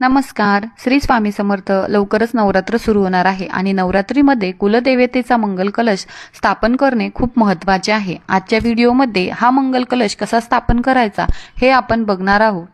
नमस्कार. श्री स्वामी समर्थ. लवकरच नवरात्र सुरू होणार आहे आणि नवरात्रीमध्ये कुलदेवतेचा मंगल कलश स्थापन करणे खूप महत्त्वाचे आहे. आजच्या व्हिडिओमध्ये हा मंगल कलश कसा स्थापन करायचा हे आपण बघणार आहोत.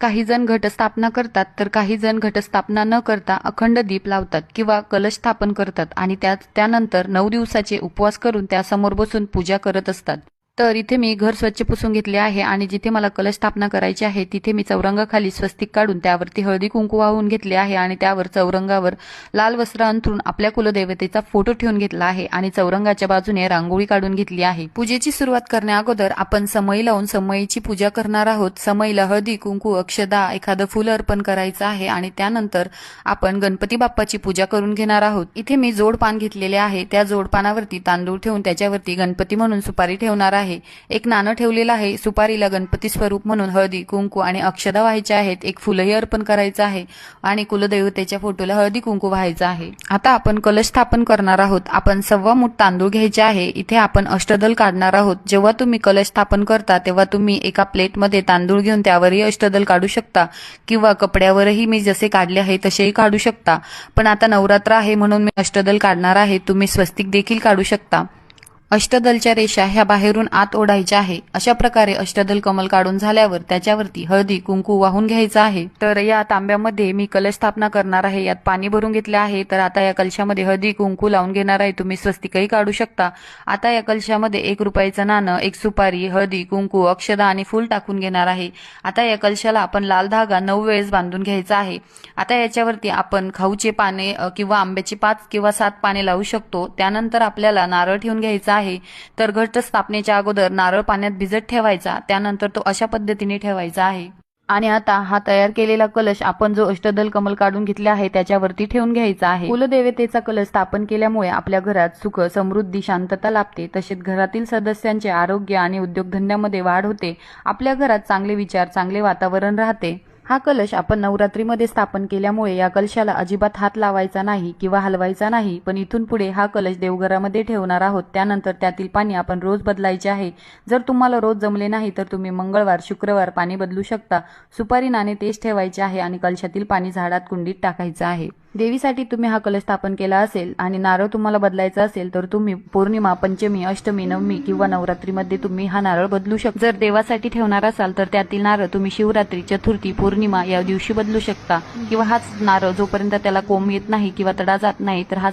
काही जण घटस्थापना करतात तर काही जण घटस्थापना न करता अखंड दीप लावतात किंवा कलश स्थापन करतात आणि त्यानंतर 9 दिवसाचे उपवास करून त्यासमोर बसून पूजा करत असतात. तर इथे मी घर स्वच्छ पुसून घेतले आहे आणि जिथे मला कलश स्थापना करायची आहे तिथे मी चौरंगाखाली स्वस्तिक काढून त्यावरती हळदी कुंकू वाहून घेतले आहे आणि त्यावर चौरंगावर लाल वस्त्र अंथरून आपल्या कुलदेवतेचा फोटो ठेवून घेतला आहे आणि चौरंगाच्या बाजूने रांगोळी काढून घेतली आहे. पूजेची सुरुवात करण्या अगोदर आपण समई लावून समईची पूजा करणार आहोत. समईला हळदी कुंकू अक्षदा एखादं फुल अर्पण करायचं आहे आणि त्यानंतर आपण गणपती बाप्पाची पूजा करून घेणार आहोत. इथे मी जोडपान घेतलेले आहे. त्या जोडपानावरती तांदूळ ठेवून त्याच्यावरती गणपती म्हणून सुपारी ठेवणार आहे. एक नाणं ठेवलेलं आहे. सुपारीला गणपती स्वरूप म्हणून हळदी कुंकू आणि अक्षदा व्हायच्या आहेत. एक फुलही अर्पण करायचं आहे आणि कुलदेवतेच्या फोटोला हळदी कुंकू व्हायचं आहे. आता आपण कलश स्थापन करणार आहोत. आपण 1.25 मूठ तांदूळ घ्यायचे आहे. इथे आपण अष्टदल काढणार आहोत. जेव्हा तुम्ही कलश स्थापन करता तेव्हा तुम्ही एका प्लेटमध्ये तांदूळ घेऊन त्यावरही अष्टदल काढू शकता किंवा कपड्यावरही मी जसे काढले आहे तसेही काढू शकता. पण आता नवरात्र आहे म्हणून मी अष्टदल काढणार आहे. तुम्ही स्वस्तिक देखील काढू शकता. अष्टदलच्या रेषा ह्या बाहेरून आत ओढायच्या आहे. अशा प्रकारे अष्टदल कमल काढून झाल्यावर त्याच्यावरती हळदी कुंकू वाहून घ्यायचं आहे. तर या तांब्यामध्ये मी कलश स्थापना करणार आहे. यात पाणी भरून घेतले आहे. तर आता या कलशामध्ये हळदी कुंकू लावून घेणार आहे. तुम्ही स्वस्तिकही काढू शकता. आता या कलशामध्ये 1 रुपयाचं नाणं, 1 सुपारी, हळदी कुंकू अक्षदा आणि फूल टाकून घेणार आहे. आता या कलशाला आपण लाल धागा 9 वेळेस बांधून घ्यायचा आहे. आता याच्यावरती आपण खाऊचे पाने किंवा आंब्याची 5 किंवा 7 पाने लावू शकतो. त्यानंतर आपल्याला नारळ ठेवून घ्यायचा आहे. तर घट स्थापनेच्या अगोदर नारळ पाण्यात भिजत ठेवायचा. त्यानंतर तो अशा पद्धतीने ठेवायचा आहे. आणि आता हा तयार केलेला कलश आपण जो अष्टदल कमल काढून घेतले आहे त्याच्यावरती ठेवून घ्यायचा आहे. कुलदेवतेचा कलश स्थापन केल्यामुळे आपल्या घरात सुख समृद्धी शांतता लाभते. तसेच घरातील सदस्यांचे आरोग्य आणि उद्योगधंद्यामध्ये वाढ होते. आपल्या घरात चांगले विचार चांगले वातावरण राहते. हा कलश आपण नवरात्रीमध्ये स्थापन केल्यामुळे या कलशाला अजिबात हात लावायचा नाही किंवा हलवायचा नाही. पण इथून पुढे हा कलश देवघरामध्ये ठेवणार आहोत. त्यानंतर त्यातील पाणी आपण रोज बदलायचे आहे. जर तुम्हाला रोज जमले नाही तर तुम्ही मंगळवार शुक्रवार पाणी बदलू शकता. सुपारी नाणे तेच ठेवायचे आहे आणि कलशातील पाणी झाडात कुंडीत टाकायचं आहे. देवीसाठी तुम्ही हा कलश स्थापन केला असेल आणि नारळ तुम्हाला बदलायचा असेल तर तुम्ही पौर्णिमा, पंचमी, अष्टमी, नवमी किंवा नवरात्रीमध्ये तुम्ही हा नारळ बदलू शकता. जर देवासाठी ठेवणार असाल तर त्यातील नारळ तुम्ही शिवरात्री, चतुर्थी, पौर्णिमा या दिवशी बदलू शकता किंवा हाच नारळ जोपर्यंत त्याला कोंब येत नाही किंवा तडा जात नाही तर हा